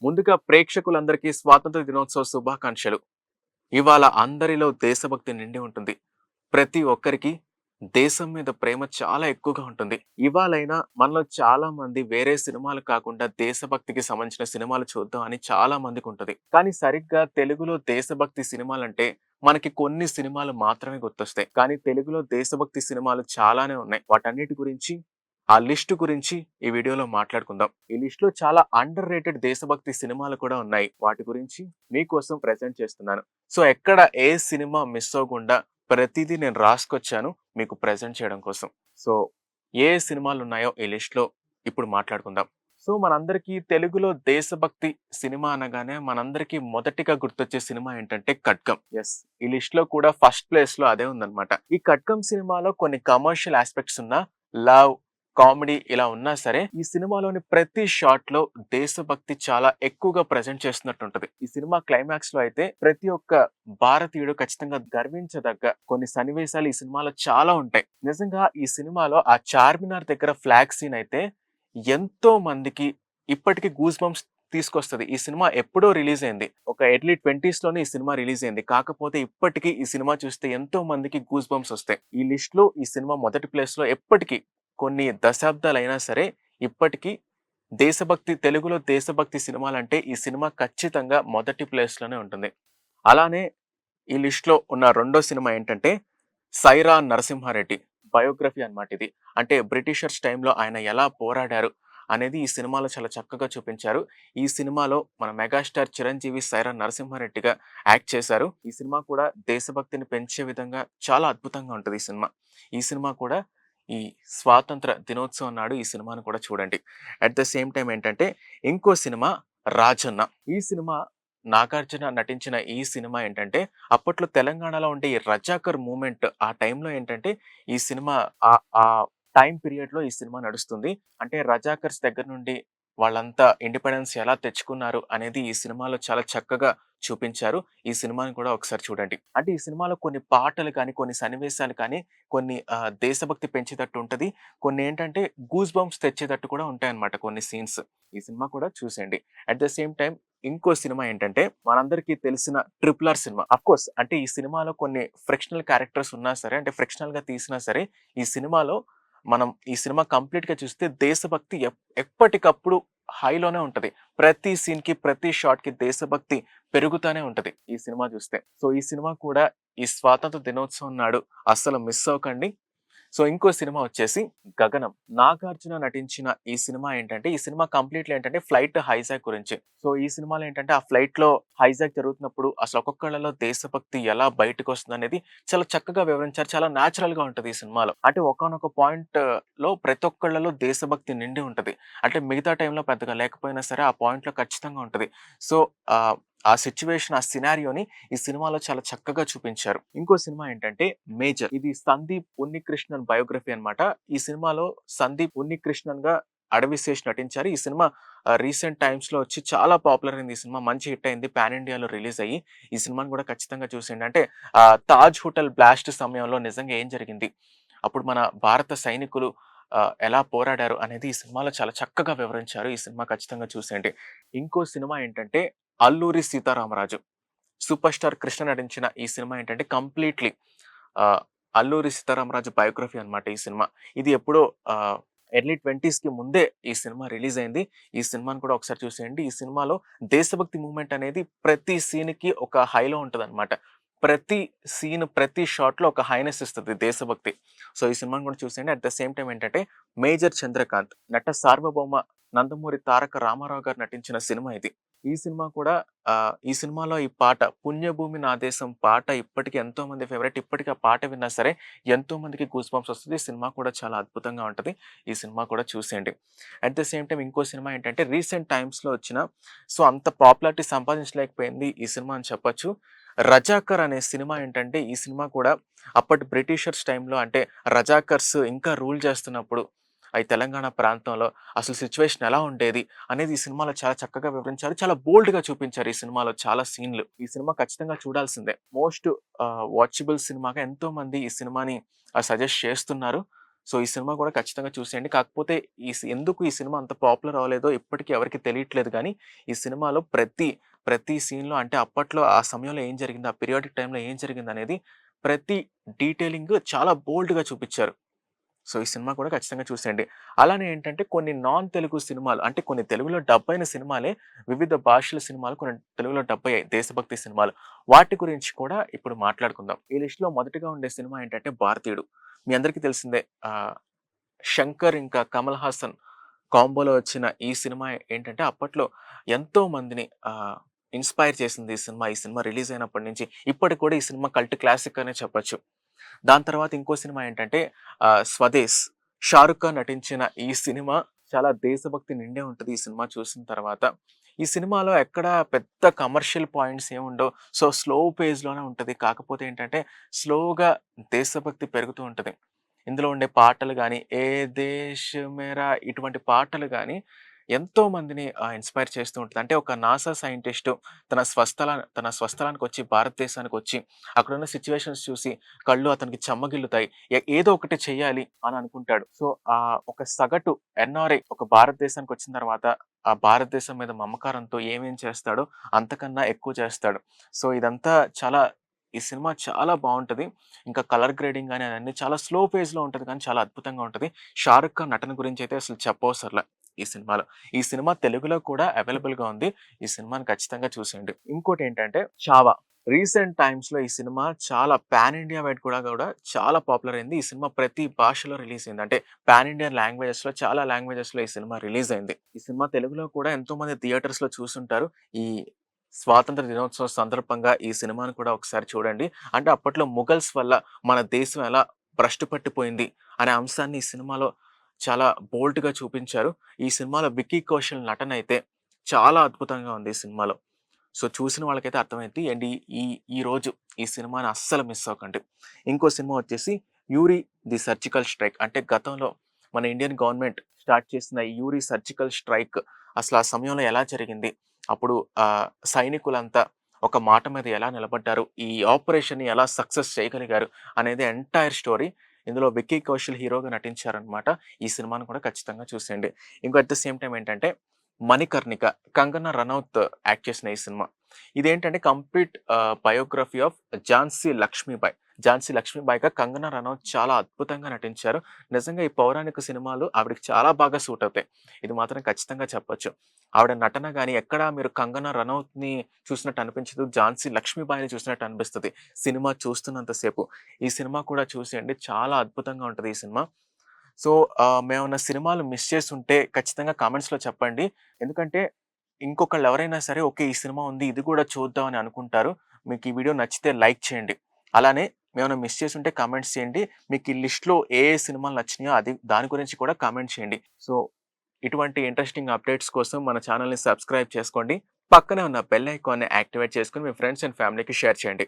ముందుగా ప్రేక్షకులందరికీ స్వాతంత్ర దినోత్సవ శుభాకాంక్షలు. ఇవాళ అందరిలో దేశభక్తి నిండి ఉంటుంది. ప్రతి ఒక్కరికి దేశం మీద ప్రేమ చాలా ఎక్కువగా ఉంటుంది. ఇవాళైనా మనలో చాలా మంది వేరే సినిమాలు కాకుండా దేశభక్తికి సంబంధించిన సినిమాలు చూద్దాం అని చాలా మందికుంటది. కానీ సరిగ్గా తెలుగులో దేశభక్తి సినిమాలంటే మనకి కొన్ని సినిమాలు మాత్రమే గుర్తొస్తాయి. కానీ తెలుగులో దేశభక్తి సినిమాలు చాలానే ఉన్నాయి. వాటన్నిటి గురించి ఆ లిస్ట్ గురించి ఈ వీడియోలో మాట్లాడుకుందాం. ఈ లిస్ట్ లో చాలా అండర్ రేటెడ్ దేశభక్తి సినిమాలు కూడా ఉన్నాయి. వాటి గురించి మీకోసం ప్రెజెంట్ చేస్తున్నాను. సో ఎక్కడ ఏ సినిమా మిస్ అవ్వకుండా ప్రతిదీ నేను రాసుకొచ్చాను మీకు ప్రెజెంట్ చేయడం కోసం. సో ఏ సినిమాలు ఉన్నాయో ఈ లిస్ట్ లో ఇప్పుడు మాట్లాడుకుందాం. సో మనందరికీ తెలుగులో దేశభక్తి సినిమా అనగానే మనందరికీ మొదటిగా గుర్తొచ్చే సినిమా ఏంటంటే ఖడ్గం. ఎస్, ఈ లిస్ట్ లో కూడా ఫస్ట్ ప్లేస్ లో అదే ఉందన్నమాట. ఈ ఖడ్గం సినిమాలో కొన్ని కమర్షియల్ ఆస్పెక్ట్స్ ఉన్న లవ్, కామెడీ ఇలా ఉన్నా సరే ఈ సినిమాలోని ప్రతి షాట్ లో దేశభక్తి చాలా ఎక్కువగా ప్రజెంట్ చేస్తున్నట్టు ఉంటది. ఈ సినిమా క్లైమాక్స్ లో అయితే ప్రతి ఒక్క భారతీయుడు ఖచ్చితంగా గర్వించదగ్గ కొన్ని సన్నివేశాలు ఈ సినిమాలో చాలా ఉంటాయి. నిజంగా ఈ సినిమాలో ఆ చార్మినార్ దగ్గర ఫ్లాగ్ సీన్ అయితే ఎంతో మందికి ఇప్పటికీ గూస్ బంప్స్ తీసుకొస్తది. ఈ సినిమా ఎప్పుడో రిలీజ్ అయింది. ఒక ఎర్లీ 20s లోనే ఈ సినిమా రిలీజ్ అయింది. కాకపోతే ఇప్పటికీ ఈ సినిమా చూస్తే ఎంతో మందికి గూస్ బంప్స్ వస్తాయి. ఈ లిస్ట్ లో ఈ సినిమా మొదటి ప్లేస్ లో ఎప్పటికీ కొన్ని దశాబ్దాలైనా సరే ఇప్పటికీ తెలుగులో దేశభక్తి సినిమాలంటే ఈ సినిమా ఖచ్చితంగా మొదటి ప్లేస్ లోనే ఉంటుంది. అలానే ఈ లిస్ట్ లో ఉన్న రెండో సినిమా ఏంటంటే సైరా నరసింహారెడ్డి బయోగ్రఫీ అన్నమాట ఇది. అంటే బ్రిటిషర్స్ టైంలో ఆయన ఎలా పోరాడారు అనేది ఈ సినిమాలో చాలా చక్కగా చూపించారు. ఈ సినిమాలో మన మెగాస్టార్ చిరంజీవి సైరా నరసింహారెడ్డిగా యాక్ట్ చేశారు. ఈ సినిమా కూడా దేశభక్తిని పెంచే విధంగా చాలా అద్భుతంగా ఉంటుంది ఈ సినిమా. ఈ సినిమా కూడా ఈ స్వాతంత్ర దినోత్సవం నాడు ఈ సినిమాను కూడా చూడండి. అట్ ద సేమ్ టైం ఏంటంటే ఇంకో సినిమా రాజన్న. ఈ సినిమా నాగార్జున నటించిన ఈ సినిమా ఏంటంటే అప్పట్లో తెలంగాణలో ఉండే ఈ రజాకర్ మూవ్‌మెంట్ ఆ టైంలో ఏంటంటే ఈ సినిమా ఆ ఆ టైం పీరియడ్‌లో ఈ సినిమా నడుస్తుంది. అంటే రజాకర్స్ దగ్గర నుండి వాళ్ళంతా ఇండిపెండెన్స్ ఎలా తెచ్చుకున్నారు అనేది ఈ సినిమాలో చాలా చక్కగా చూపించారు. ఈ సినిమాని కూడా ఒకసారి చూడండి. అంటే ఈ సినిమాలో కొన్ని పాటలు కానీ, కొన్ని సన్నివేశాలు కానీ, కొన్ని దేశభక్తి పెంచేటట్టు ఉంటది. కొన్ని ఏంటంటే గూస్ బంప్స్ తెచ్చేటట్టు కూడా ఉంటాయన్నమాట కొన్ని సీన్స్. ఈ సినిమా కూడా చూసేయండి. అట్ ద సేమ్ టైమ్ ఇంకో సినిమా ఏంటంటే మనందరికీ తెలిసిన 'ట్రిపుల్ ఆర్' సినిమా. అఫ్‌కోర్స్ అంటే ఈ సినిమాలో కొన్ని ఫ్రిక్షనల్ క్యారెక్టర్స్ ఉన్నా సరే, అంటే ఫ్రిక్షనల్‌గా తీసినా సరే, ఈ సినిమాలో మనం ఈ సినిమా కంప్లీట్‌గా చూస్తే దేశభక్తి ఎప్పటికప్పుడు హైలోనే ఉంటది. ప్రతి సీన్‌కి, ప్రతి షాట్‌కి దేశభక్తి పెరుగుతానే ఉంటది ఈ సినిమా చూస్తే. సో ఈ సినిమా కూడా ఈ స్వాతంత్ర దినోత్సవం నాడు అస్సలు మిస్ అవ్వకండి. సో ఇంకో సినిమా వచ్చేసి 'గగనం'. నాగార్జున నటించిన ఈ సినిమా ఏంటంటే, ఈ సినిమా కంప్లీట్‌లీ ఏంటంటే ఫ్లైట్ హైజాక్ గురించి. సో ఈ సినిమాలో ఏంటంటే ఆ ఫ్లైట్‌లో హైజాక్ జరుగుతున్నప్పుడు అసలు ఒక్కొక్కళ్ళలో దేశభక్తి ఎలా బయటకొస్తుందనేది చాలా చక్కగా వివరించారు. చాలా నేచురల్‌గా ఉంటది ఈ సినిమాలో. అంటే ఒకానొక పాయింట్‌లో ప్రతి ఒక్కళ్ళలో దేశభక్తి నిండి ఉంటది. అంటే మిగతా టైంలో పెద్దగా లేకపోయినా సరే ఆ పాయింట్‌లో ఖచ్చితంగా ఉంటది. సో ఆ సిట్యుయేషన్, ఆ సినారియోని ఈ సినిమాలో చాలా చక్కగా చూపించారు. ఇంకో సినిమా ఏంటంటే 'మేజర్'. ఇది సందీప్ ఉన్నికృష్ణన్ బయోగ్రఫీ అన్నమాట. ఈ సినిమాలో సందీప్ ఉన్నికృష్ణన్‌గా అడవిశేష్ నటించారు. ఈ సినిమా రీసెంట్ టైమ్స్‌లో వచ్చి చాలా పాపులర్ అయింది. ఈ సినిమా మంచి హిట్ అయింది. పాన్ ఇండియాలో రిలీజ్ అయ్యి ఈ సినిమాని కూడా ఖచ్చితంగా చూసేయండి. అంటే తాజ్ హోటల్ బ్లాస్ట్ సమయంలో నిజంగా ఏం జరిగింది? అప్పుడు మన భారత సైనికులు ఎలా పోరాడారు అనేది ఈ సినిమాలో చాలా చక్కగా వివరించారు. ఈ సినిమా ఖచ్చితంగా చూసేయండి. ఇంకో సినిమా ఏంటంటే 'అల్లూరి సీతారామరాజు'. సూపర్ స్టార్ కృష్ణ నటించిన ఈ సినిమా ఏంటంటే కంప్లీట్‌లీ ఆహ్, 'అల్లూరి సీతారామరాజు' బయోగ్రఫీ అన్నమాట ఈ సినిమా. ఇది ఎప్పుడో ఎర్లీ 20స్‌కి ముందే ఈ సినిమా రిలీజ్ అయింది. ఈ సినిమాని కూడా ఒకసారి చూసేయండి. ఈ సినిమాలో దేశభక్తి మూవ్‌మెంట్ అనేది ప్రతి సీన్‌కి ఒక హైలో ఉంటదన్నమాట. ప్రతి సీన్, ప్రతి షాట్‌లో ఒక హైనెస్ ఇస్తది దేశభక్తి. సో, ఈ సినిమాని కూడా చూసేయండి. అట్ ద సేమ్ టైమ్ ఏంటంటే 'మేజర్ చంద్రకాంత్' నట సార్వభౌమ నందమూరి తారక రామారావు గారు నటించిన సినిమా ఇది. ఈ సినిమా కూడా ఈ సినిమాలో ఈ పాట 'పుణ్యభూమి నా దేశం' పాట ఇప్పటికి ఎంతో మంది ఫేవరెట్. ఇప్పటికి ఆ పాట విన్నా సరే ఎంతో మందికి గూస్ బంప్స్ వస్తది. సినిమా కూడా చాలా అద్భుతంగా ఉంటది. ఈ సినిమా కూడా చూసేయండి. అట్ ద సేమ్ టైమ్ ఇంకో సినిమా ఏంటంటే రీసెంట్ టైమ్స్‌లో వచ్చిన సో, అంత పాపులారిటీ సంపాదించలేకపోయింది ఈ సినిమా అని చెప్పొచ్చు. 'రజాకర్' అనే సినిమా ఏంటంటే ఈ సినిమా కూడా అప్పటి బ్రిటిషర్స్ టైమ్‌లో అంటే రజాకర్స్ ఇంకా రూల్ చేస్తున్నప్పుడు ఈ తెలంగాణ ప్రాంతంలో అసలు సిట్యుయేషన్ ఎలా ఉండేది అనేది ఈ సినిమాలో చాలా చక్కగా వివరించారు. చాలా బోల్డ్‌గా చూపించారు ఈ సినిమాలో చాలా సీన్‌లు. ఈ సినిమా ఖచ్చితంగా చూడాల్సిందే. మోస్ట్ వాచబుల్ సినిమాగా ఎంతో మంది ఈ సినిమాని సజెస్ట్ చేస్తున్నారు. సో, ఈ సినిమా కూడా ఖచ్చితంగా చూసేయండి. కాకపోతే ఎందుకు ఈ సినిమా అంత పాపులర్ అవ్వలేదో ఇప్పటికి ఎవరికీ తెలియట్లేదు గానీ, ఈ సినిమాలో ప్రతి సీన్‌లో అంటే అప్పట్లో ఆ సమయంలో ఏం జరిగింది, ఆ పీరియాడిక్ టైమ్‌లో ఏం జరిగిందనేది ప్రతి డీటెయిలింగ్ చాలా బోల్డ్‌గా చూపిచ్చారు. సో, ఈ సినిమా కూడా ఖచ్చితంగా చూసేయండి. అలానే ఏంటంటే కొన్ని నాన్ తెలుగు సినిమాలు అంటే కొన్ని తెలుగులో డబ్ అయిన సినిమాలే వివిధ భాషల సినిమాలు కొన్ని తెలుగులో డబ్ అయ్యాయి. దేశభక్తి సినిమాలు. వాటి గురించి కూడా ఇప్పుడు మాట్లాడుకుందాం. ఈ లిస్ట్‌లో మొదటిగా ఉండే సినిమా ఏంటంటే 'భారతీయుడు'. మీ అందరికీ తెలిసిందే. 'శంకర్' ఇంకా 'కమల్ హాసన్' కాంబోలో వచ్చిన ఈ సినిమా ఏంటంటే అప్పట్లో ఎంతో మందిని ఇన్‌స్పైర్ చేసింది ఈ సినిమా. ఈ సినిమా రిలీజ్ అయినప్పటి నుంచి ఇప్పటికి కూడా ఈ సినిమా కల్ట్ క్లాసిక్ అనే చెప్పొచ్చు. దాని తర్వాత ఇంకో సినిమా ఏంటంటే 'స్వదేశ్'. 'షారుఖ్ ఖాన్' నటించిన ఈ సినిమా చాలా దేశభక్తి నిండే ఉంటది ఈ సినిమా చూసిన తర్వాత. ఈ సినిమాలో ఎక్కడ పెద్ద కమర్షియల్ పాయింట్స్ ఏముండవు. సో, స్లో పేస్‌లోనే ఉంటది. కాకపోతే ఏంటంటే స్లోగా దేశభక్తి పెరుగుతూ ఉంటది. ఇందులో ఉండే పాటలు గాని, 'ఏ దేశ్ మేరా' ఇటువంటి పాటలు గాని ఎంతో మందిని ఇన్‌స్పైర్ చేస్తూ ఉంటది. అంటే ఒక నాసా సైంటిస్టు తన స్వస్థలానికొచ్చి భారతదేశానికొచ్చి అక్కడున్న సిట్యుయేషన్స్ చూసి కళ్ళు అతనికి చెమ్మగిల్లుతాయి. ఏదో ఒకటి చెయ్యాలి అని అనుకుంటాడు. సో, ఒక సగటు ఎన్ఆర్ఐ ఒక భారతదేశానికొచ్చిన తర్వాత ఆ భారతదేశం మీద మమకారంతో ఏమేం చేస్తాడో అంతకన్నా ఎక్కువ చేస్తాడు. సో, ఇదంతా చాలా ఈ సినిమా చాలా బావుంటది. ఇంకా కలర్ గ్రేడింగ్ గాని అయన్నీ చాలా స్లో పేస్‌లో ఉంటది కానీ చాలా అద్భుతంగా ఉంటది. 'షారుఖ్ ఖాన్' నటన గురించయితే అసలు చెప్పవసరల ఈ సినిమాలో. ఈ సినిమా తెలుగులో కూడా అవైలబుల్‌గా ఉంది. ఈ సినిమాని ఖచ్చితంగా చూసేయండి. ఇంకోటేంటంటే 'చావా'. రీసెంట్ టైమ్స్‌లో ఈ సినిమా చాలా పాన్ ఇండియా వైడ్ కూడా చాలా పాపులర్ అయింది. ఈ సినిమా ప్రతి భాషలో రిలీజ్ అయింది. అంటే పాన్ ఇండియన్ లాంగ్వేజెస్‌లో చాలా లాంగ్వేజెస్‌లో ఈ సినిమా రిలీజ్ అయింది. ఈ సినిమా తెలుగులో కూడా ఎంతోమంది థియేటర్స్‌లో చూసుంటారు. ఈ స్వాతంత్ర దినోత్సవం సందర్భంగా ఈ సినిమాని కూడా ఒకసారి చూడండి. అంటే అప్పట్లో మొఘల్స్ వల్ల మన దేశం ఎలా భ్రష్టు పట్టిపోయింది అనే అంశాన్ని ఈ సినిమాలో చాలా బోల్డ్‌గా చూపించారు. ఈ సినిమాలో విక్కీ కౌశల్ నటనైతే చాలా అద్భుతంగా ఉంది ఈ సినిమాలో. సో, చూసిన వాళ్ళకైతే అర్థమైద్ది. అండ్ ఈ ఈ ఈ రోజు ఈ సినిమాని అస్సలు మిస్ అవ్వకండి. ఇంకో సినిమా వచ్చేసి 'యూరి ది సర్జికల్ స్ట్రైక్' అంటే గతంలో మన ఇండియన్ గవర్నమెంట్ స్టార్ట్ చేసిన ఈ 'యూరి సర్జికల్ స్ట్రైక్' అసలు ఆ సమయంలో ఎలా జరిగింది? అప్పుడు సైనికులంతా ఒక మాట మీద ఎలా నిలబడ్డారు? ఈ ఆపరేషన్‌ని ఎలా సక్సెస్ చేయగలిగారు? అనేది ఎంటైర్ స్టోరీ. ఇందులో విక్కీ కౌశల్ హీరోగా నటించారనమాట. ఈ సినిమాని కూడా ఖచ్చితంగా చూసేయండి. ఇంకో అట్ ద సేమ్ టైమ్ ఏంటంటే 'మణికర్ణిక' కంగనా రనౌత్ యాక్ట్ చేసిన ఈ సినిమా. ఇదేంటంటే complete biography of Jhansi Lakshmibai. Jhansi లక్ష్మీబాయిగా కంగనా రనౌత్ చాలా అద్భుతంగా నటించారు. నిజంగా ఈ పౌరాణిక సినిమాలు ఆవిడకి చాలా బాగా సూట్ అవుతాయి. ఇది మాత్రం ఖచ్చితంగా చెప్పొచ్చు. ఆవిడ నటన గాని ఎక్కడా మీరు కంగనా రనౌత్‌ని చూసినట్టు అనిపించదు. ఝాన్సీ లక్ష్మీబాయిని చూసినట్టు అనిపిస్తది. సినిమా చూస్తున్నంత సేపు. ఈ సినిమా కూడా చూసేయండి. చాలా అద్భుతంగా ఉంటది ఈ సినిమా. సో, మేమేమన్నా సినిమాలు మిస్ చేసుంటే ఖచ్చితంగా కామెంట్స్‌లో చెప్పండి. ఎందుకంటే ఇంకొకళ్ళు ఎవరైనా సరే ఓకే. ఈ సినిమా ఉంది. ఇది కూడా చూద్దాం అని అనుకుంటారు. మీకు ఈ వీడియో నచ్చితే లైక్ చేయండి. అలానే మేమన్నా మిస్ చేసుంటే కామెంట్స్ చేయండి. మీకు ఈ లిస్ట్‌లో ఏ సినిమాలు నచ్చినాయో దాని గురించి కూడా కామెంట్ చేయండి. సో, ఇటువంటి ఇంట్రెస్టింగ్ అప్డేట్స్ కోసం మన ఛానెల్‌ని సబ్స్క్రైబ్ చేసుకోండి. పక్కనే ఉన్న బెల్ ఐకాన్‌ని యాక్టివేట్ చేసుకొని మీ ఫ్రెండ్స్ అండ్ ఫ్యామిలీకి షేర్ చేయండి.